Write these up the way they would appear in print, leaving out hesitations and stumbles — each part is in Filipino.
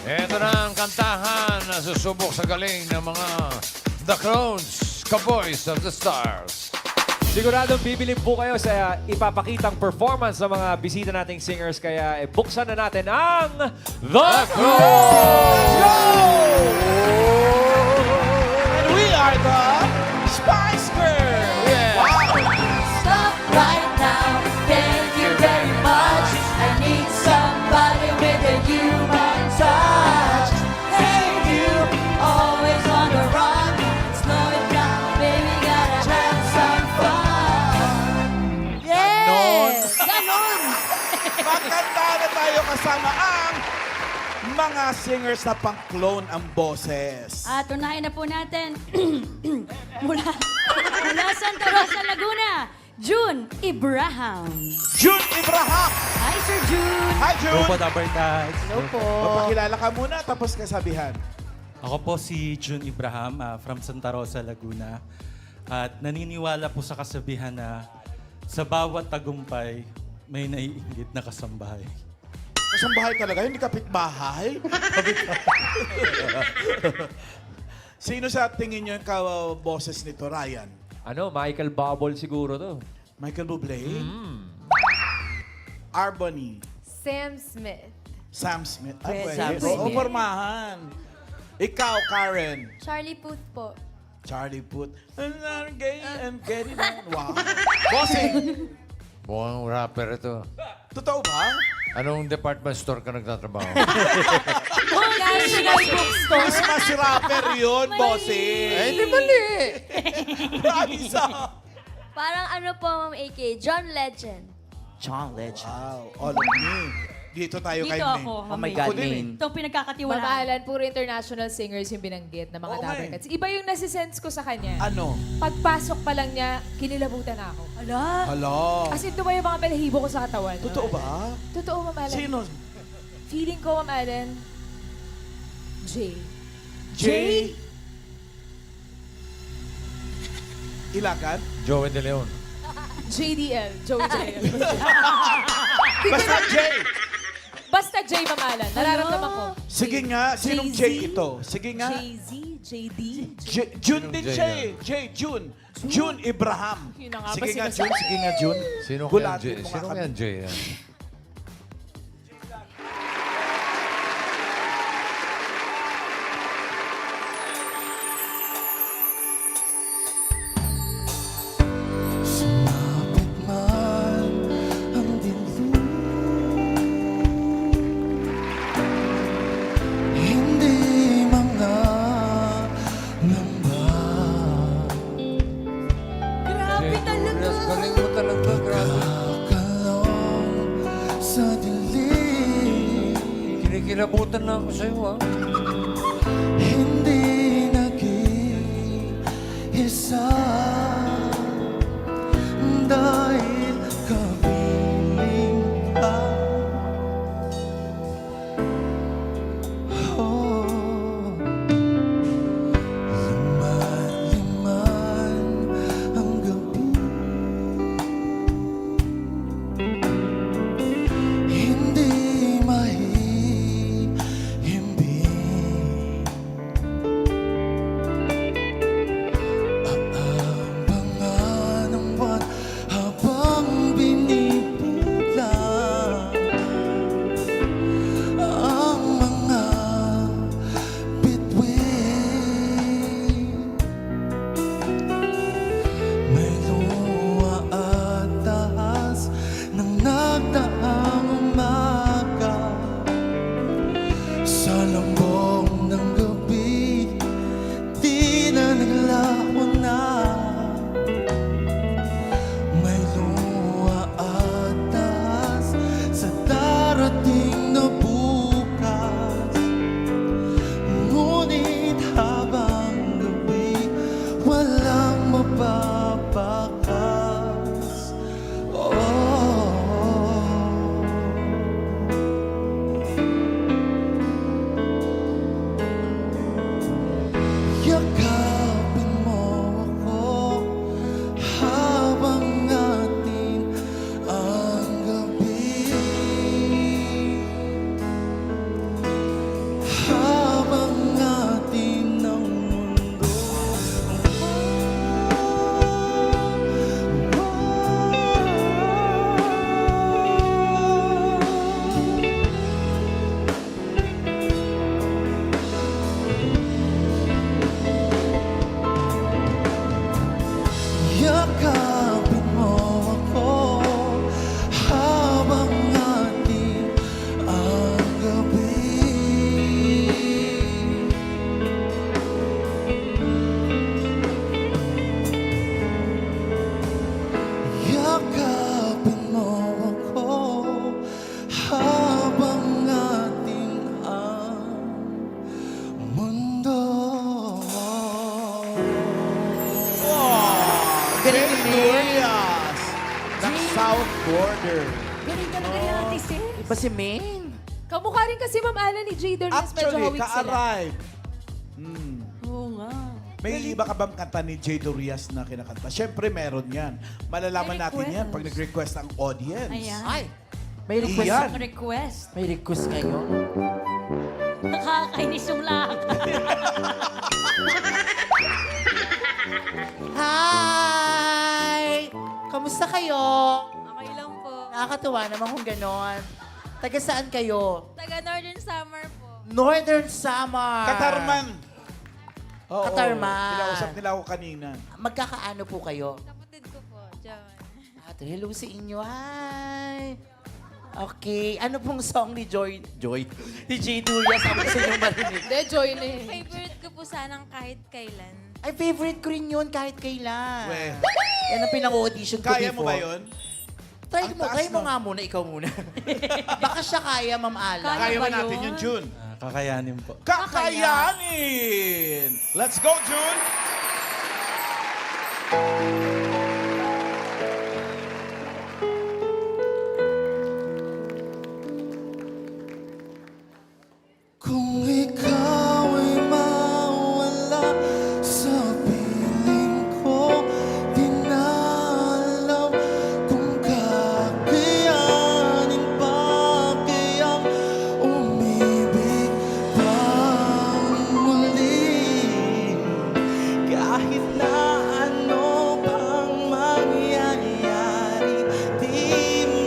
Ito na ang kantahan na susubok sa galing ng mga The Clones, Cowboys of the Stars. Siguradong bibilib po kayo sa ipapakitang performance ng mga bisita nating singers. Kaya buksan na natin ang The Clones! And we are the Spice Girls! Yeah. Stop right now. Thank you very much. I need somebody with a human touch. Hey, you always on the run. Slow it down, baby. Gotta have some fun. Yes! Ganon! Magkanta na tayo kasama ang mga singers na pang-clone ang boses. At unahin na po natin mula Santa Rosa, Laguna, June Ibrahim. June Ibrahim! Hi, Sir June. Hi, June! Hello po. Magpakilala ka muna, tapos kasabihan. Ako po si June Ibrahim from Santa Rosa, Laguna. At naniniwala po sa kasabihan na sa bawat tagumpay, may naiinggit na kasambahay. Kasambahay talaga, hindi kapitbahay. Sino sa tingin nyo yung boses nito, Ryan? Ano, Michael Bubble siguro to. Michael Bublé? Arbony? Sam Smith. Sam Smith? Ah, Pwede. pwede. Sam Oo, Smith. pormahan. Ikaw, Karen? Charlie Puth po. Charlie Puth. I'm gay and getting on. Wow. Bossing! Mukhang rapper ito. Totoo ba? Anong department store ka nagtatrabaho? National Bookstore. Christmas rapper yun, bossing. Eh, di mali. Raisa. Parang ano po, Ma'am AK? John Legend. John Legend. Wow, all of me. Dito tayo kay Dito Maine. ako. Oh my Ma'am. God, Ako din eh. Maine. Itong pinagkakatiwalaan. Mamahalan, puro international singers yung binanggit na mga Oo nga Dabber eh. Cats. Iba yung nasisense ko sa kanya. Ano? Pagpasok pa lang niya, kinilabutan na ako. Ala. Hala. As in, tumayo mga balahibo ko sa katawan. Totoo ba? Totoo, Ma'am Allen. Sino? Feeling ko, Ma'am Allen, Jay. Jay? Ilagan? Joey De Leon. JDL. Joey JL. Basta Jay. Basta Jay, Ma'am Allen. Nararamdaman ko. Sige nga, sinong Jay ito? Sige nga. Jay-Z, JD. June din Jay siya eh. Jay, June. June Ibrahim. Yun na nga ba Sige nga, sinasabi? June. Sige nga, June. Sino kaya Gulatin Jay? mo nga Sino kami. kaya Jay? Yan? Sumapit man ang dilim, hindi mga lamba. Grabe talaga. Galing mo talaga, grabe. Kalong sa dilim, Kinikilabutan na ako sa'yo, ah. hindi naging isa. Dahil kapiling ka. Oh, liman ang gabi. Hindi mahihimbing. Aabangan ang buwan habang binibilang ang mga bituin. May luha at taas ng nagdaang umaga. Sa lambong ng gabi, di na naglaho na. May luha at taas sa darating na bukas. Ngunit habang gabi, walang mapapakas. Oh. Durias ng South Border. Galing talaga ni Ate Sis. Iba si Maine. Kamukha rin kasi Ma'am Alan ni Jay Dorias. Medyo Actually, hawig sila. ka-arrive. Oo nga. May iba ka bang kanta ni Jay Durias na kinakanta? Siyempre, meron yan. Malalaman May natin yan request. pag nag-request ang audience. Ayan. Ay, may request. Iyan. Request. May request kayo. Nakakainis yung lahat. Hi! Kamusta kayo? Okay lang po. Nakakatuwa naman kung ganon. Taga saan kayo? Taga Northern Summer po. Northern Summer. Katarman. Oo, Katarman. Pinausap nila ako kanina. Magkakaano po kayo? Kapatid ko po, John. Hello sa inyo. Hi! Okay. Ano pong song ni Joy? Ni Jay Durias. Ang gusto nyo marinig. Hindi, Joy na eh. Favorite ko po sanang kahit kailan. Ay, favorite ko rin yun kahit kailan. We. Yan ang pinang-audition ko Kaya mo before. ba yun? Try Ang mo, taas try mo nun. nga muna, ikaw muna. Baka siya kaya, Ma'am Ala. Kaya ba ba natin yun? yun, June? Kakayanin po. Kakayanin! Let's go, June! Kung ikaw ay mawala sa piling ko, di na alam kung kakayanin pa kayang umibig pang muli. Kahit na ano pang mangyayari, di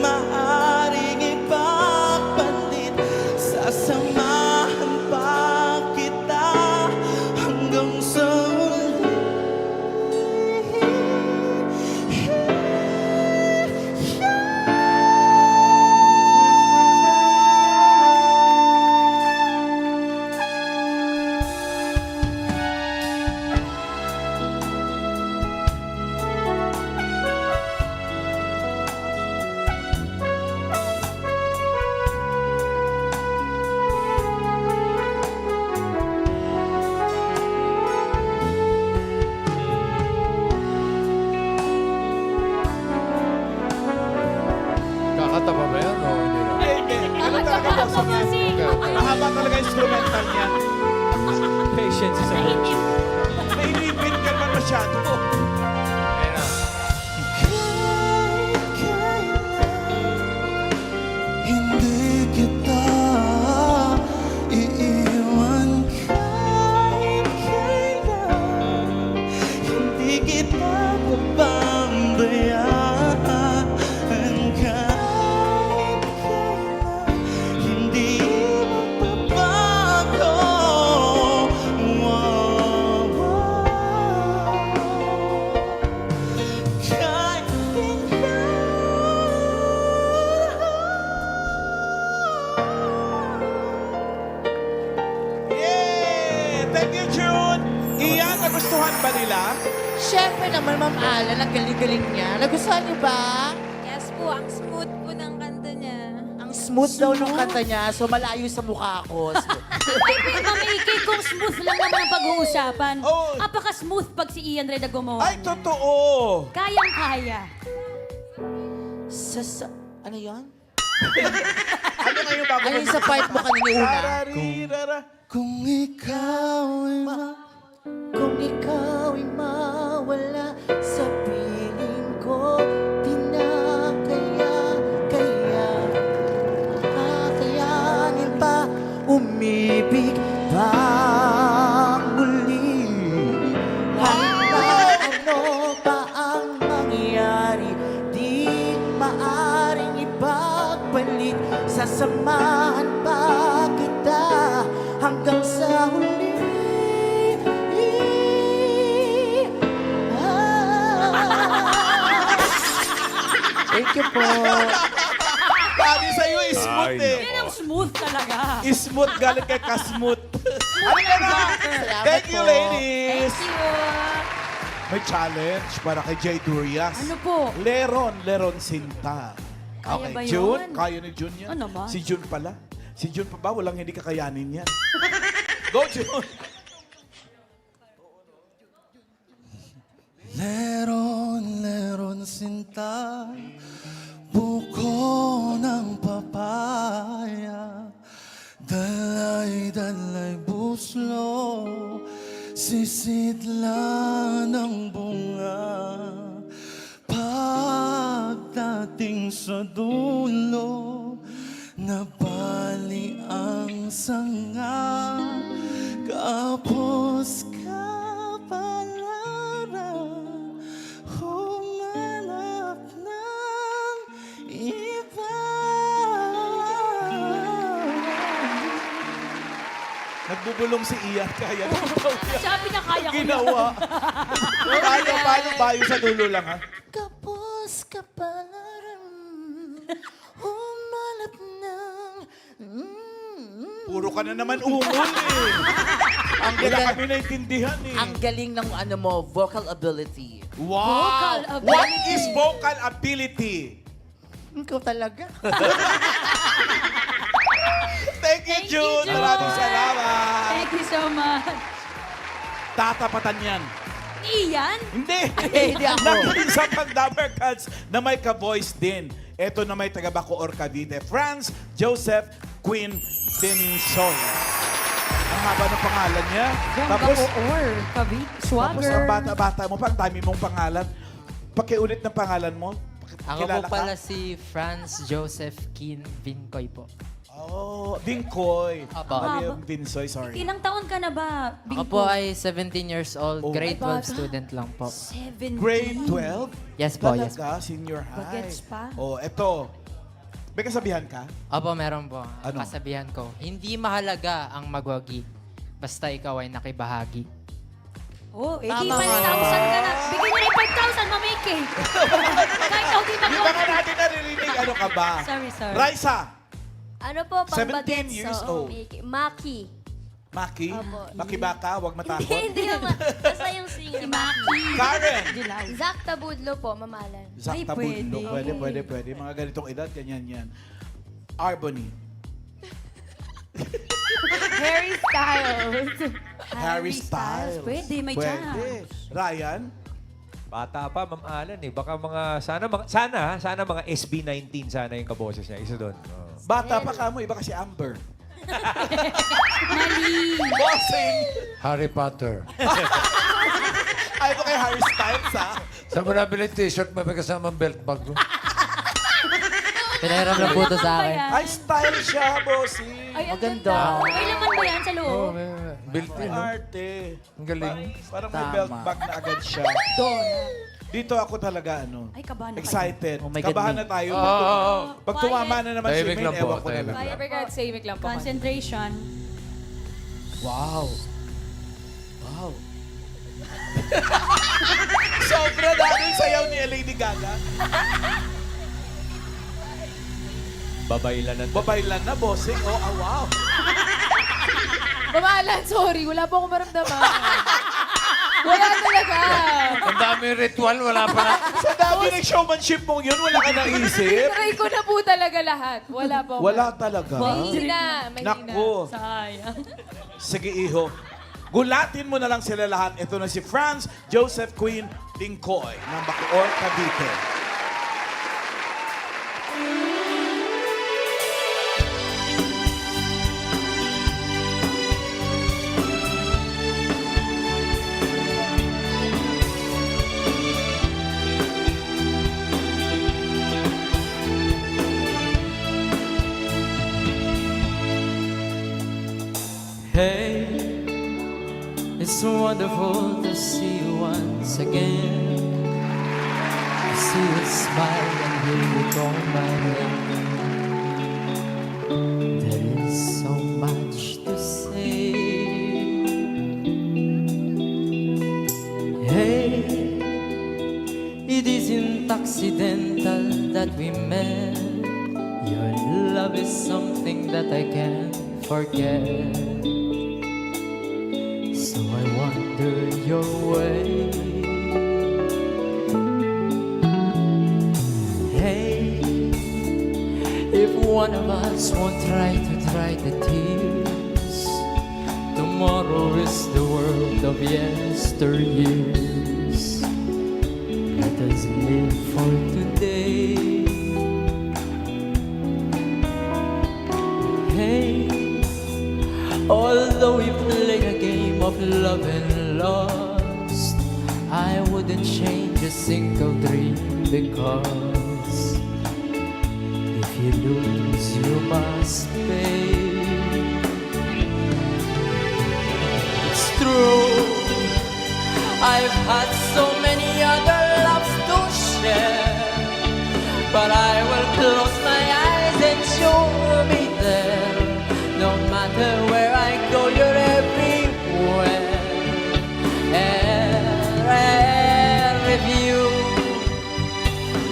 maaring ipagpalit. Sasamahan pa kita hanggang sa huli. Kakanta pa ba yan o hindi na? Hindi. Ano talaga po sa music? Mahaba talaga instrumental niya. Patience is a virtue. Nailipin ka naman masyado. Ayan na. Hindi kita iiwan kahit kailan. Hindi kita papabayaan kahit kailan. Hindi magbabago. Kahit Yeah! Thank you, June! Iyan, nagustuhan ba nila? Siyempre naman, Ma'am Ala, ang galing-galing niya. Nagustuhan niyo ba? Yes po, ang smooth po ng kanta niya. Ang smooth daw nung kanta niya, so malayo sa mukha ko. Ay, Ma'am AK, kung smooth lang naman ang pag-uusapan. Oh. Apaka-smooth pag si Ian Reda gumawa. Ay, niyan. totoo! Kayang-kaya. Ano yan? Ano nga yung bago Ano yung sa part mo kanina una? Tararirara. kung ikaw ay Kung ikaw ay mawala sa piling ko, di na kakayanin pa umibig pang muli. Hanggang ano pa ang mangyari, di maaring ipagbalik. Sasamahan pa kita hanggang sa huli. Thank you po. Sabi sa'yo, smooth eh. Yan ang smooth talaga. Smooth, galing kay Kasmooth. Ano ka na? Salamat Thank you, po. ladies. Thank you. May challenge para kay Jay Durias. Ano po? Leron Sinta. Kaya ba yun? June, kaya ni June yan. Ano ba? Si June pala. Si June pa ba? Walang hindi kakayanin yan. Go, June! Leron mata, buko ng papaya, dalay-dalay buslo, sisidla ng bunga. Pagdating sa dulo, nabali ang sanga, kapos ka palara, humanap ng iba. Nagbubulong si Ian, kaya na Sabi niya, kaya ko. ginawa. Paano bayo sa dulo lang, ha? Kapos ka parang humanap ng... Puro ka na naman ungol, eh. Ang ganda kami naintindihan, eh. Ang galing ng ano mo, vocal ability. Wow! Vocal What ability. is vocal ability? Ikaw talaga. Thank you, Thank you, June. June. Maraming salamat. Thank you so much. Tatapatan yan. Iyan? Hindi. Hindi ako. Nag-iisang pang-Dapper Cats na may ka-voice din. Ito na may taga-Bacoor, Cavite. Franz Joseph Quinn Denson. Ang haba ng pangalan niya. Tapos Swagger. ang bata-bata mo pa, ang dami mong pangalan. Pakiulit ng pangalan mo. Ako po Kilala ka? pala si Franz Joseph Kin Vincoy po. Oh, Vincoy. Apo. Mali yung Vinsoy, sorry. Ilang taon ka na ba? Ako po ay 17 years old, Oh. grade Ay, 12 student lang po. 17. Grade 12? Yes po, yes. Talaga, senior high. Bagets pa. Oh, eto. May kasabihan ka? Opo, meron po. Ano? Kasabihan ko, hindi mahalaga ang magwagi, basta ikaw ay nakibahagi. Oh, eh, Tama 5,000 nga ka na. Bigyan mo na yung 5,000, mamiki. Kahit ikaw di Di ba mag- ka natin naririnig? Ano ka ba? Sorry. Raisa, Ano po, 17 pang years bagets? old. Maki. Maki, Opo. Makibaka, huwag matakot. Hindi naman. Basta yung singer. Si Maki. Karen! Zach Tabudlo po, mamalan. Zach Ay, Tabudlo. pwede. Pwede. Mga ganitong edad, ganyan yan. Arbony. Harry Styles. Harry Styles. Pwede, may Pwede. chance. Ryan? Bata pa, Ma'am Alan eh. Baka sana mga SB19 sana yung kaboses niya. Isa doon. Oh. Bata pa ka mo, iba kasi Amber. Mali. Bossing! Harry Potter. Ay, ito kay Harry Styles, ha? Saan mo nabili yung t-shirt mo? May kasamang belt bag mo. Pinahiram lang po ito sa akin. Ay, style siya, bossing. Ay, ang Maganda. ganda. May laman ba yan sa Oh, loob? may built May in, no? arte. Ang galing. Parang may Tama. belt bag na agad siya. Dito ako talaga, Ay, kabahan na kayo. excited. Oh my God, Kabahan me. na tayo. Oo. Pag tumama na naman si Tahimik Maine, lang po, ewan ko na tahimik lang. lang. Every saying lang po. Concentration. Wow. Wow. Sobra dahil yung sayaw ni Lady Gaga. Babaylan na. Babaylan na, bossing. Oh, wow. Mamahalan, sorry. Wala po akong maramdaman. Wala talaga. Ang daming ritual, wala pa na. Sa dami ng showmanship mong yun, wala ka naisip. Try ko na po talaga lahat. Wala po. Wala talaga. Mahina. Naku. Sayang. Sige, iho. Gulatin mo na lang sila lahat. Ito na si Franz Joseph Quinn Vincoy ng Bacoor, Cavite. Hey, it's wonderful to see you once again. To see you smile and hear you call my name. There is so much to say. Hey, it isn't accidental that we met. Your love is something that I can't forget. So I wander your way. Hey, if one of us won't try to dry the tears, tomorrow is the world of yesteryears. Let just live for today. Hey, although we played a game of love and lost, I wouldn't change a single dream, because if you lose, you must pay. It's true, I've had so many other loves to share, but I will close my eyes and you'll be there. No matter where I go, you're everywhere. And if you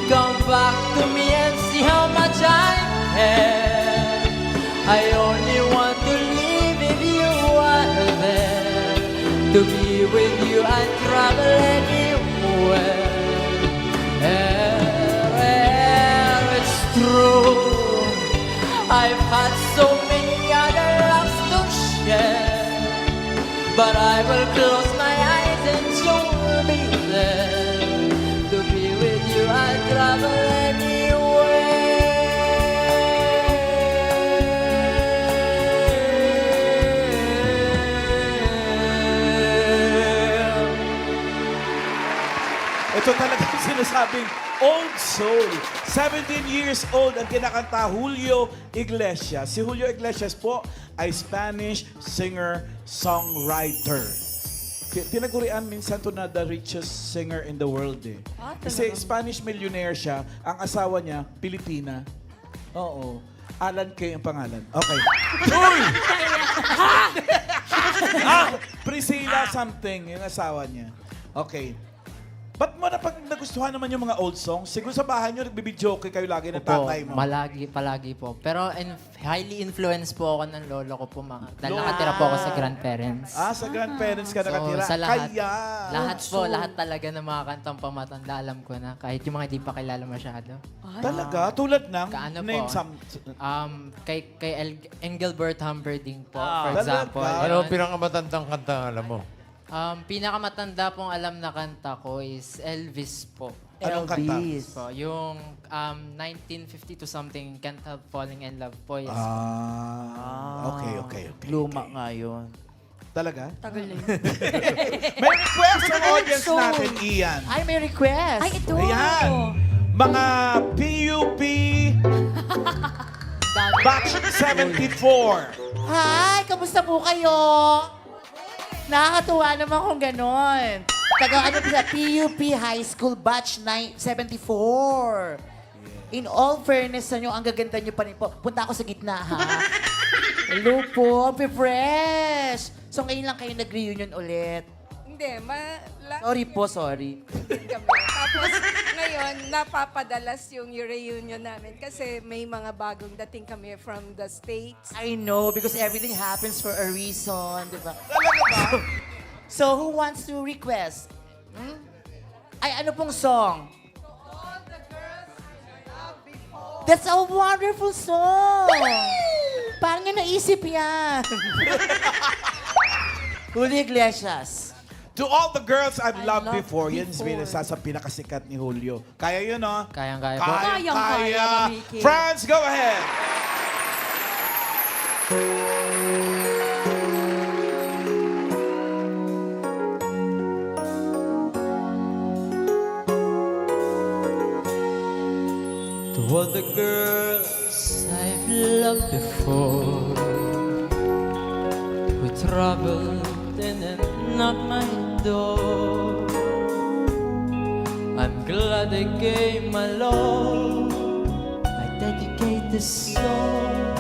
come back to me and see how much I care, I only want to live if you are there. To be with you, I travel anywhere. And it's true, I've had so many other loves to share, but I will close my eyes and you'll be there. To be with you, I travel anywhere. Ito talaga yung sinasabing old soul. 17 years old ang kinakanta Julio Iglesias. Si Julio Iglesias po ay Spanish singer-songwriter. Tinagurian minsan to na the richest singer in the world eh. Kasi Spanish millionaire siya, ang asawa niya, Pilipina. Oo. Alan Kay ang pangalan. Okay. Priscilla something, yung asawa niya. Okay. Ba't mo na pag nagustuhan naman yung mga old songs? Siguro sa bahay nyo, nagbibidyoke kayo lagi ng tatay mo. Palagi po. Pero highly influenced po ako ng lolo ko po, dahil nakatira po ako sa grandparents. Ah, sa grandparents ka nakatira. sa lahat, Kaya. lahat talaga ng mga kantang pamatanda, alam ko na. Kahit yung mga di pa kilala masyado. Talaga? Tulad ng? Kaano Name po? some. Kay Engelbert Humperdinck po, Ah, for example. talaga? Ano Yun. ang pinakamatandang kanta, alam mo? Pinakamatanda pong alam na kanta ko is Elvis po. Anong kanta? Po. Yung 1950 to something, Can't Help Falling in Love po. Yes. Okay. Luma nga yun. Talaga? Tagal na yun. May request ang audience natin, Ian. Ay, may request. Ay, ito. Ayan. Mga PUP Batch 74. Hi, kamusta po kayo? Nakakatuwa naman kung ganon. Taga ano sa PUP High School Batch 74. In all fairness sa inyo, ang gaganda nyo pa rin po. Punta ako sa gitna, ha? Hello po, fresh. So ngayon lang kayo nag-reunion ulit. Hindi, Sorry po, sorry. kami. Tapos ngayon, napapadalas yung reunion namin kasi may mga bagong dating kami from the States. I know, because everything happens for a reason, di ba? So, who wants to request? Ay, ano pong song? That's a wonderful song! Paano nyo naisip yan? Julio Iglesias. To all the girls I've loved loved before, yan before. isa sa pinakasikat ni Julio. Kaya yun, no? Kayang-kaya po. Kayang-kaya, Mamiki. France, go ahead! To all the girls I've loved before, who traveled in and knocked my door, I'm glad I gave my love. I dedicate this song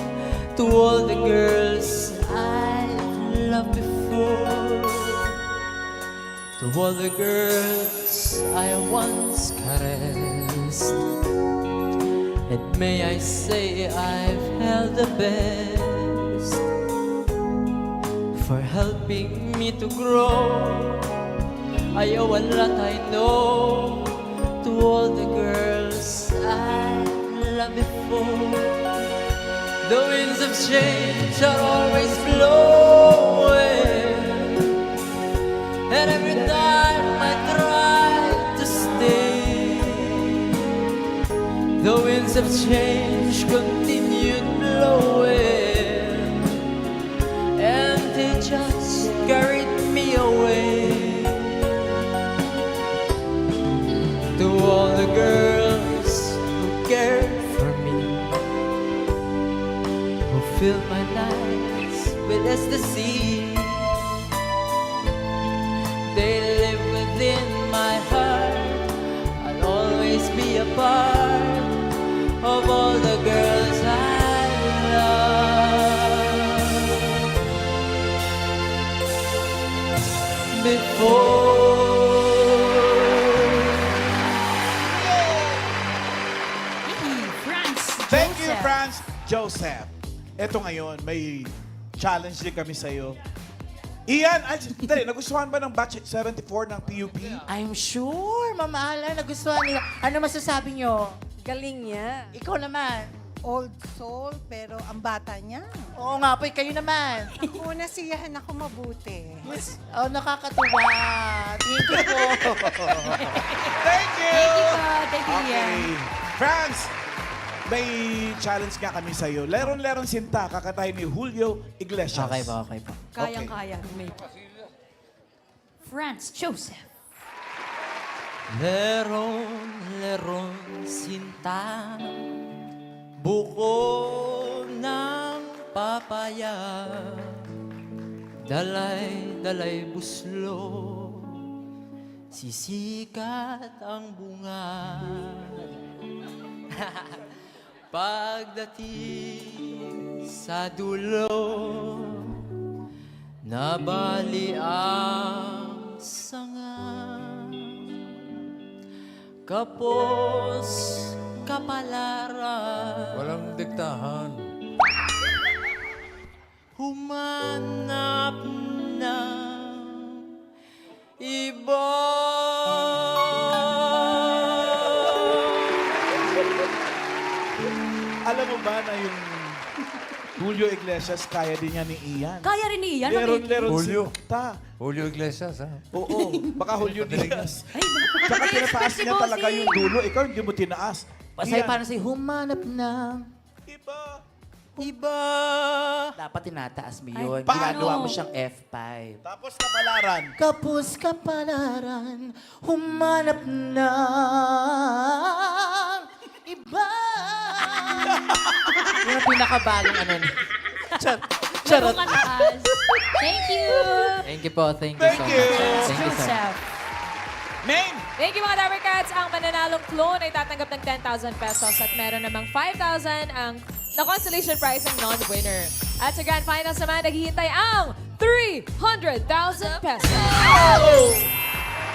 to all the girls I've loved before, to all the girls I once caressed. And may I say I've held the best for helping me to grow. I owe a lot, I know, to all the girls I loved before. The winds of change are always blowing, and every time I try to stay, just carried me away to all the girls who cared for me, who filled my nights with ecstasy. They live within my heart. I'll always be a part of all the girls I love. Thank you, Franz Joseph. Ito ngayon, may challenge din kami sa'yo. Ian, dali, nagustuhan ba ng Batch 74 ng PUP? I'm sure, Mama Alan, nagustuhan nila. Ano masasabi nyo? Galing niya. Ikaw naman. Old soul, pero ang bata niya. Oo nga po, kayo naman. Ako, nasiyahan ako mabuti. Oh, nakakatuwa. Thank you po. Thank you! Thank you, Ian. Okay. Franz, may challenge nga kami sa'yo. Leron-leron sinta, kakatayin ni Julio Iglesias. Okay po. Kayang-kaya. May Franz Joseph. Leron sinta, buko ng papaya, dalay buslo, sisikat ang bunga. Pagdating sa dulo, nabali ang sanga. Kapos kapalaran, Walang diktahan. humanap ng iba. Alam mo ba na yung Julio Iglesias, kaya din niya ni Ian? Kaya rin ni Ian. Leron-leron Julio. sinta. Julio Iglesias, ha? Oo, baka Julio Diaz. Ay, Tsaka tinataas si niya talaga Bossing. yung dulo. Ikaw hindi mo tinaas. Pasay Ian, paano sa'yo, humanap ng... Iba. Dapat tinataas mo yun. paano? Ginagawa mo siyang F5. Tapos kapalaran. Kapos kapalaran, humanap ng iba. Yun ang pinakabagong ano. Charot. Thank you. Thank you po. Thank you Thank so you. much. Thank you so much. Joseph. Main! Thank you mga Dabber Cats. Ang mananalong clone ay tatanggap ng 10,000 pesos at meron namang 5,000 ang na consolation prize ng non-winner. At sa Grand Finals naman, naghihintay ang 300,000 pesos.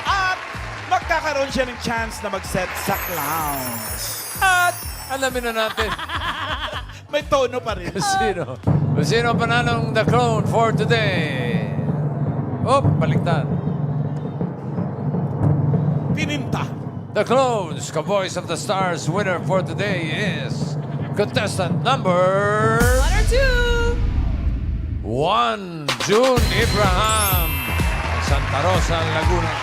At magkakaroon siya ng chance na mag-set sa clowns. At alamin na natin May tono pa rin. kung sino ang panalong The Clone for today. Oh, baliktad. Pininta. The Clones, Cowboys of the Stars winner for today is contestant number 1 or 2. 1, June Ibraham, Santa Rosa, Laguna.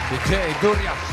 Si Jay Durias.